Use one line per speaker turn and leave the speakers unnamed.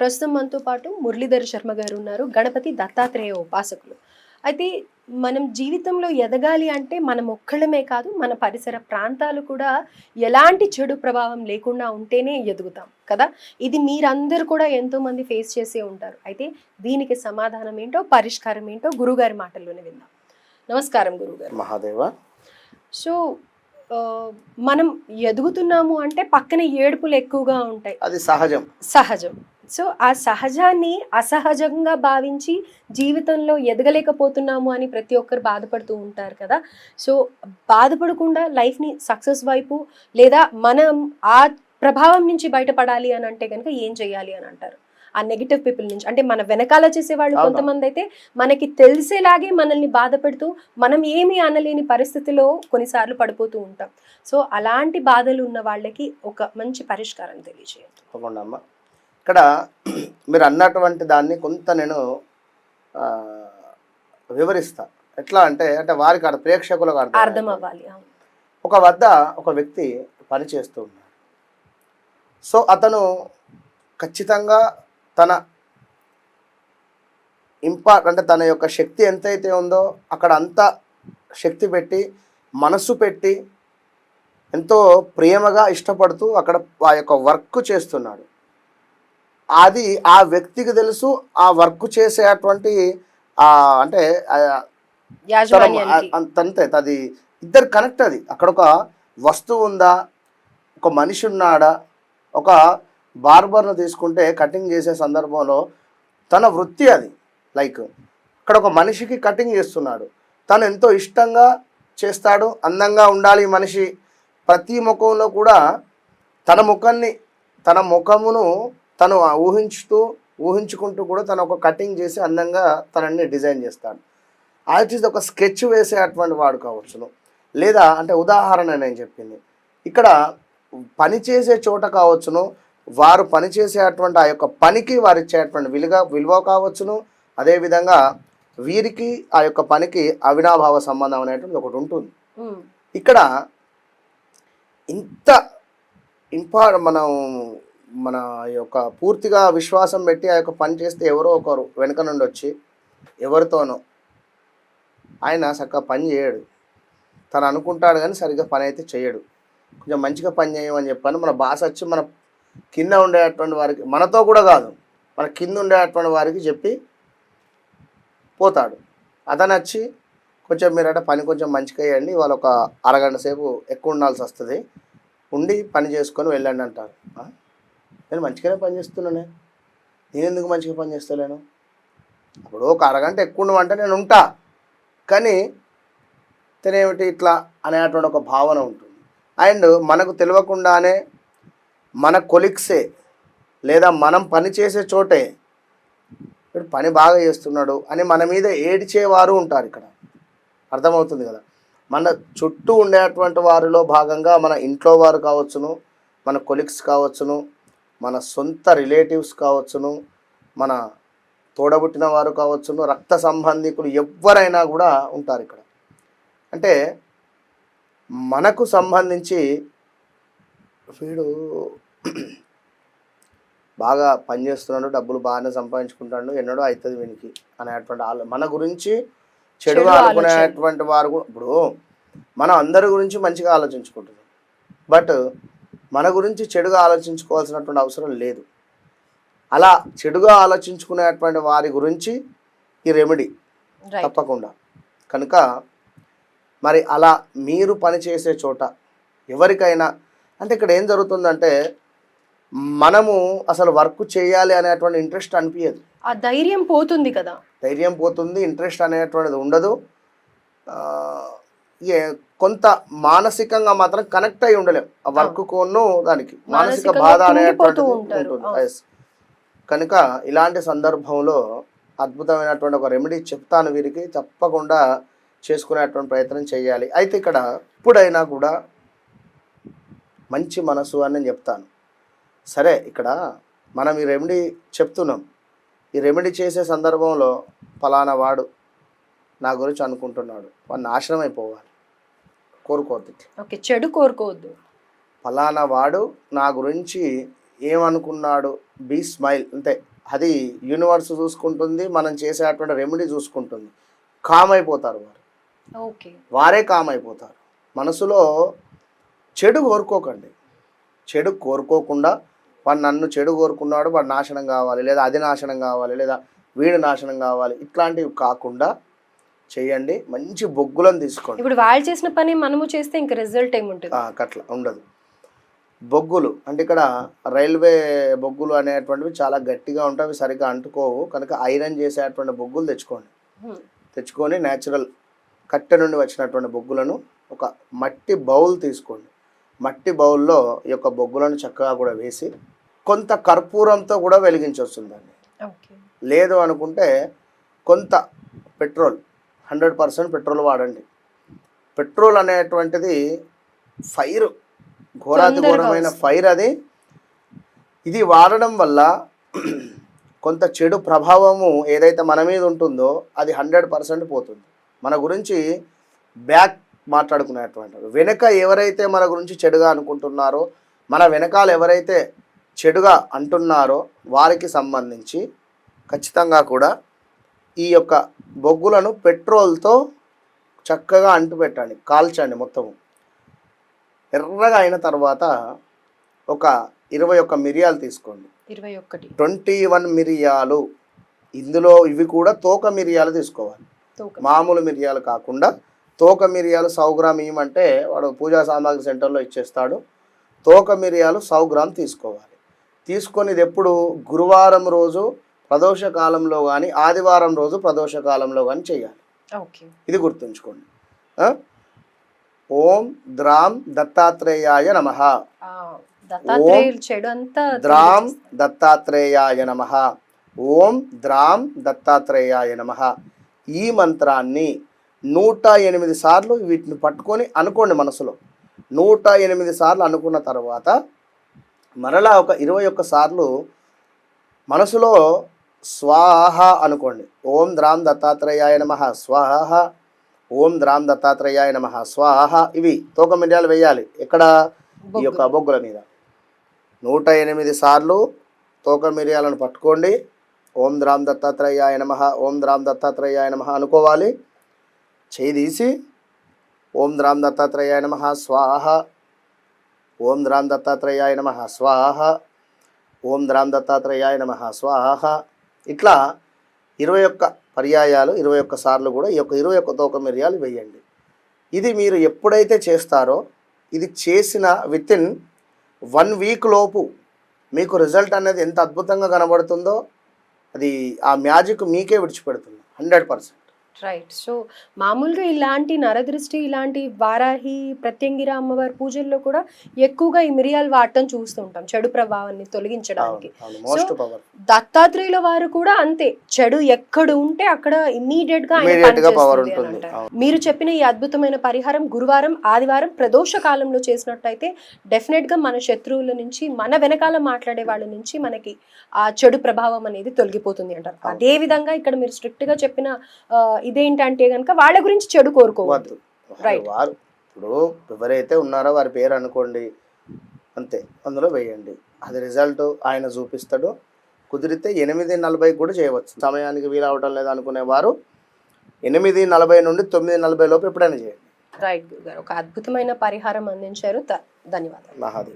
ప్రస్తుతం మనతో పాటు మురళీధర్ శర్మ గారు ఉన్నారు, గణపతి దత్తాత్రేయ ఉపాసకులు. అయితే మనం జీవితంలో ఎదగాలి అంటే మనం ఒక్కళ్ళమే కాదు, మన పరిసర ప్రాంతాలు కూడా ఎలాంటి చెడు ప్రభావం లేకుండా ఉంటేనే ఎదుగుతాం కదా. ఇది మీరందరూ కూడా ఎంతోమంది ఫేస్ చేసే ఉంటారు. అయితే దీనికి సమాధానం ఏంటో, పరిష్కారం ఏంటో గురుగారి మాటల్లోనే విందాం. నమస్కారం గురుగారు.
మహాదేవ.
సో మనం ఎదుగుతున్నాము అంటే పక్కన ఏడుపులు ఎక్కువగా ఉంటాయి,
అది సహజం.
సహజం. సో ఆ సహజాన్ని అసహజంగా భావించి జీవితంలో ఎదగలేకపోతున్నాము అని ప్రతి ఒక్కరు బాధపడుతూ ఉంటారు కదా. సో బాధపడకుండా లైఫ్ని సక్సెస్ వైపు, లేదా మనం ఆ ప్రభావం నుంచి బయటపడాలి అని అంటే కనుక ఏం చేయాలి అని అంటారు? ఆ నెగిటివ్ పీపుల్ నుంచి, అంటే మన వెనకాల చేసేవాళ్ళు కొంతమంది అయితే మనకి తెలిసేలాగే మనల్ని బాధ పెడుతూ మనం ఏమీ అనలేని పరిస్థితిలో కొన్నిసార్లు పడిపోతూ ఉంటాం. సో అలాంటి బాధలు ఉన్న వాళ్ళకి ఒక మంచి పరిష్కారం తెలియజేయండి.
తప్పకుండా అమ్మ. ఇక్కడ మీరు అన్నటువంటి దాన్ని కొంత నేను వివరిస్తా. ఎట్లా అంటే వారికి ప్రేక్షకులకు
అర్థం అవ్వాలి.
ఒక వద్ద ఒక వ్యక్తి పనిచేస్తూ ఉన్నాడు. సో అతను ఖచ్చితంగా తన తన యొక్క శక్తి ఎంతైతే ఉందో అక్కడ అంత శక్తి పెట్టి, మనసు పెట్టి, ఎంతో ప్రేమగా ఇష్టపడుతూ అక్కడ ఆ యొక్క వర్క్ చేస్తున్నాడు. అది ఆ వ్యక్తికి తెలుసు. ఆ వర్క్ చేసేటువంటి అంటే అంతే, అది ఇద్దరు కనెక్ట్. అది అక్కడ ఒక వస్తువు ఉందా, ఒక మనిషి ఉన్నాడా. ఒక బార్బర్ను తీసుకుంటే కటింగ్ చేసే సందర్భంలో తన వృత్తి అది. లైక్ ఇక్కడ ఒక మనిషికి కటింగ్ చేస్తున్నాడు, తను ఎంతో ఇష్టంగా చేస్తాడు. అందంగా ఉండాలి మనిషి. ప్రతి ముఖంలో కూడా తన ముఖమును తను ఊహించుకుంటూ కూడా తను ఒక కటింగ్ చేసి అందంగా తనని డిజైన్ చేస్తాడు. అది ఒక స్కెచ్ వేసేటువంటి వాడు కావచ్చును. లేదా ఉదాహరణ నేను చెప్పింది, ఇక్కడ పనిచేసే చోట కావచ్చును, వారు పనిచేసేటువంటి ఆ యొక్క పనికి వారు ఇచ్చేటువంటి విలువ కావచ్చును. అదేవిధంగా వీరికి ఆ యొక్క పనికి అవినాభావ సంబంధం అనేటువంటి ఒకటి ఉంటుంది. ఇక్కడ ఇంత మన యొక్క పూర్తిగా విశ్వాసం పెట్టి ఆ యొక్క పని చేస్తే ఎవరో ఒకరు వెనక నుండి వచ్చి ఎవరితోనో ఆయన చక్కగా పని చేయడు. తను అనుకుంటాడు కానీ సరిగ్గా పని అయితే చేయడు. కొంచెం మంచిగా పని చేయమని చెప్పాను మన బాస్ వచ్చి మన కింద ఉండేటువంటి వారికి, మనతో కూడా కాదు, మన కింద ఉండేటువంటి వారికి చెప్పి పోతాడు. అతను వచ్చి కొంచెం మీరట పని కొంచెం మంచిగా వేయండి, వాళ్ళు ఒక అరగంట సేపు ఎక్కువ ఉండాల్సి వస్తుంది, ఉండి పని చేసుకొని వెళ్ళండి అంటారు. నేను మంచిగానే పని చేస్తున్నానే, నేను ఎందుకు మంచిగా పని చేస్తలేను? ఇప్పుడు ఒక అరగంట ఎక్కువ ఉండమంటే నేను ఉంటా, కానీ తనేమిటి ఇట్లా అనేటువంటి ఒక భావన ఉంటుంది. అండ్ మనకు తెలియకుండానే మన కొలిక్సే లేదా మనం పని చేసే చోటే ఇప్పుడు పని బాగా చేస్తున్నాడు అని మన మీద ఏడిచేవారు ఉంటారు. ఇక్కడ అర్థమవుతుంది కదా. మన చుట్టూ ఉండేటువంటి వారిలో భాగంగా మన ఇంట్లో వారు కావచ్చును, మన కొలిక్స్ కావచ్చును, మన సొంత రిలేటివ్స్ కావచ్చును, మన తోడబుట్టిన వారు కావచ్చును, రక్త సంబంధికులు ఎవరైనా కూడా ఉంటారు ఇక్కడ. అంటే మనకు సంబంధించి వీడు బాగా పనిచేస్తున్నాడు, డబ్బులు బాగానే సంపాదించుకుంటాడు, ఎన్నడో అవుతుంది వీనికి అనేటువంటి మన గురించి చెడుగా అనుకునేటువంటి వారు కూడా. ఇప్పుడు మనం అందరి గురించి మంచిగా ఆలోచించుకుంటున్నాం, బట్ మన గురించి చెడుగా ఆలోచించుకోవాల్సినటువంటి అవసరం లేదు. అలా చెడుగా ఆలోచించుకునేటువంటి వారి గురించి ఈ రెమెడీ తప్పకుండా. కనుక మరి అలా మీరు పనిచేసే చోట ఎవరికైనా ఇక్కడ ఏం జరుగుతుందంటే మనము అసలు వర్క్ చేయాలి అనేటువంటి ఇంట్రెస్ట్ అనిపించదు.
ఆ ధైర్యం పోతుంది కదా,
ధైర్యం పోతుంది, ఇంట్రెస్ట్ అనేటువంటిది ఉండదు. కొంత మానసికంగా మాత్రం కనెక్ట్ అయి ఉండలేం ఆ వర్క్ కోను, దానికి మానసిక బాధ అనేటువంటిది ఉంటుంది. కనుక ఇలాంటి సందర్భంలో అద్భుతమైనటువంటి ఒక రెమెడీ చెప్తాను, వీరికి తప్పకుండా చేసుకునేటువంటి ప్రయత్నం చేయాలి. అయితే ఇక్కడ ఎప్పుడైనా కూడా మంచి మనసు అని నేను చెప్తాను. సరే, ఇక్కడ మనం ఈ రెమెడీ చెప్తున్నాం, ఈ రెమెడీ చేసే సందర్భంలో ఫలానా వాడు నా గురించి అనుకుంటున్నాడు, వాడు నాశనం అయిపోవాలి, కోరుకోవద్దు.
ఓకే, చెడు కోరుకోవద్దు.
ఫలానా వాడు నా గురించి ఏమనుకున్నాడు, బీ స్మైల్, అంతే. అది యూనివర్స్ చూసుకుంటుంది, మనం చేసేటువంటి రెమెడీ చూసుకుంటుంది. కామ్ అయిపోతారు వారు,
ఓకే.
వారే కామ్ అయిపోతారు. మనసులో చెడు కోరుకోకండి. చెడు కోరుకోకుండా, వాడు నన్ను చెడు కోరుకున్నాడు, వాడు నాశనం కావాలి, లేదా అది నాశనం కావాలి, లేదా వీడు నాశనం కావాలి, ఇట్లాంటివి కాకుండా చేయండి. మంచి బొగ్గులను తీసుకోండి.
ఇప్పుడు వాళ్ళు చేసిన పని మనము చేస్తే ఇంకా రిజల్ట్ ఏముంటుంది?
అట్లా ఉండదు. బొగ్గులు అంటే ఇక్కడ రైల్వే బొగ్గులు అనేటువంటివి చాలా గట్టిగా ఉంటాయి, అవి సరిగ్గా అంటుకోవు. కనుక ఐరన్ చేసేటువంటి బొగ్గులు తెచ్చుకోండి. తెచ్చుకొని న్యాచురల్ కట్టె నుండి వచ్చినటువంటి బొగ్గులను ఒక మట్టి బౌల్ తీసుకోండి. మట్టి బౌల్లో ఈ యొక్క బొగ్గులను చక్కగా కూడా వేసి కొంత కర్పూరంతో కూడా వెలిగించవచ్చు దాన్ని. లేదు అనుకుంటే కొంత పెట్రోల్, 100% పెట్రోల్ వాడండి. పెట్రోల్ అనేటువంటిది ఫైర్, ఘోరాతి ఘోరమైన ఫైర్ అది. ఇది వాడడం వల్ల కొంత చెడు ప్రభావము ఏదైతే మన మీద ఉంటుందో అది 100% పోతుంది. మన గురించి బ్యాక్ మాట్లాడుకునేటువంటి వెనక ఎవరైతే మన గురించి చెడుగా అనుకుంటున్నారో, మన వెనకాల ఎవరైతే చెడుగా అంటున్నారో వారికి సంబంధించి ఖచ్చితంగా కూడా ఈ యొక్క బొగ్గులను పెట్రోల్తో చక్కగా అంటుపెట్టండి, కాల్చండి. మొత్తం ఎర్రగా అయిన తర్వాత ఒక 21 మిరియాలు తీసుకోండి. 21 మిరియాలు. ఇందులో ఇవి కూడా తోక మిరియాలు తీసుకోవాలి, మామూలు మిరియాలు కాకుండా. తోక మిరియాలు 100 గ్రామ్ ఇవ్వమంటే వాడు పూజా సామాగ్రి సెంటర్లో ఇచ్చేస్తాడు. తోక మిరియాలు 100 గ్రామ్ తీసుకోవాలి. తీసుకొని ఇది ఎప్పుడు గురువారం రోజు ప్రదోష కాలంలో కానీ ఆదివారం రోజు ప్రదోష కాలంలో కానీ చేయాలి. ఇది గుర్తుంచుకోండి. ఓం ద్రాం దత్తాత్రేయాయ నమః. ద్రాం దత్తాత్రేయాయ నమః. ఓం ద్రాం దత్తాత్రేయాయ నమః. ఈ మంత్రాన్ని 108 సార్లు వీటిని పట్టుకొని అనుకోండి మనసులో. 108 సార్లు అనుకున్న తర్వాత మరలా ఒక 21 సార్లు మనసులో స్వాహ అనుకోండి. ఓం ద్రాం దత్తాత్రేయాయ నమః స్వాహ. ఓం ద్రాం దత్తాత్రేయాయ నమః స్వాహ. ఇవి తోక మిరియాలు వేయాలి. ఎక్కడ? ఈ యొక్క బొగ్గుల మీద. 108 సార్లు తోక మిరియాలను పట్టుకోండి. ఓం ద్రాం దత్తాత్రేయాయ నమః, ఓం ద్రాం దత్తాత్రేయాయ నమః అనుకోవాలి. చేయి తీసి ఓం ద్రాం దత్తాత్రేయాయ నమః స్వాహ, ఓం ద్రాం దత్తాత్రేయాయ నమః స్వాహ, ఓం ద్రాం దత్తాత్రేయాయ నమః స్వాహ. ఇట్లా 21 పర్యాయాలు, 21 సార్లు కూడా ఈ యొక్క 21 తోక మిరియాలు వేయండి. ఇది మీరు ఎప్పుడైతే చేస్తారో, ఇది చేసిన వితిన్ 1 వీక్ లోపు మీకు రిజల్ట్ అనేది ఎంత అద్భుతంగా కనబడుతుందో అది ఆ మ్యాజిక్ మీకే విడిచిపెడుతుంది 100%.
రైట్. సో మామూలుగా ఇలాంటి నరదృష్టి, ఇలాంటి వారాహి, ప్రత్యంగిర అమ్మవారి పూజల్లో కూడా ఎక్కువగా ఈ మిరియాలు వాడటం చూస్తూ ఉంటాం చెడు ప్రభావాన్ని తొలగించడానికి. సో దత్తాత్రేయుల వారు కూడా అంతే, చెడు ఎక్కడ ఉంటే అక్కడ ఇమ్మీడియట్ గా మీరు చెప్పిన ఈ అద్భుతమైన పరిహారం గురువారం, ఆదివారం ప్రదోష కాలంలో చేసినట్టయితే డెఫినెట్ గా మన శత్రువుల నుంచి, మన వెనకాల మాట్లాడే వాళ్ళ నుంచి మనకి ఆ చెడు ప్రభావం అనేది తొలగిపోతుంది అంటారు. అదే విధంగా ఇక్కడ మీరు స్ట్రిక్ట్ గా చెప్పిన ఇదేంటంటే కనుక వాళ్ళ గురించి చెడు కోరుకోవద్దు.
వారు ఇప్పుడు ఎవరైతే ఉన్నారో వారి పేరు అనుకోండి, అంతే, అందులో వేయండి. అది రిజల్ట్ ఆయన చూపిస్తాడు. కుదిరితే 8:40 కూడా చేయవచ్చు. సమయానికి వీలవటం లేదు అనుకునే వారు 8:40 నుండి 9:40 లోపు ఎప్పుడైనా చేయండి.
రైట్ గురుగారు, ఒక అద్భుతమైన పరిహారం అందించారు. ధన్యవాదాలు.
మహాదేవ్.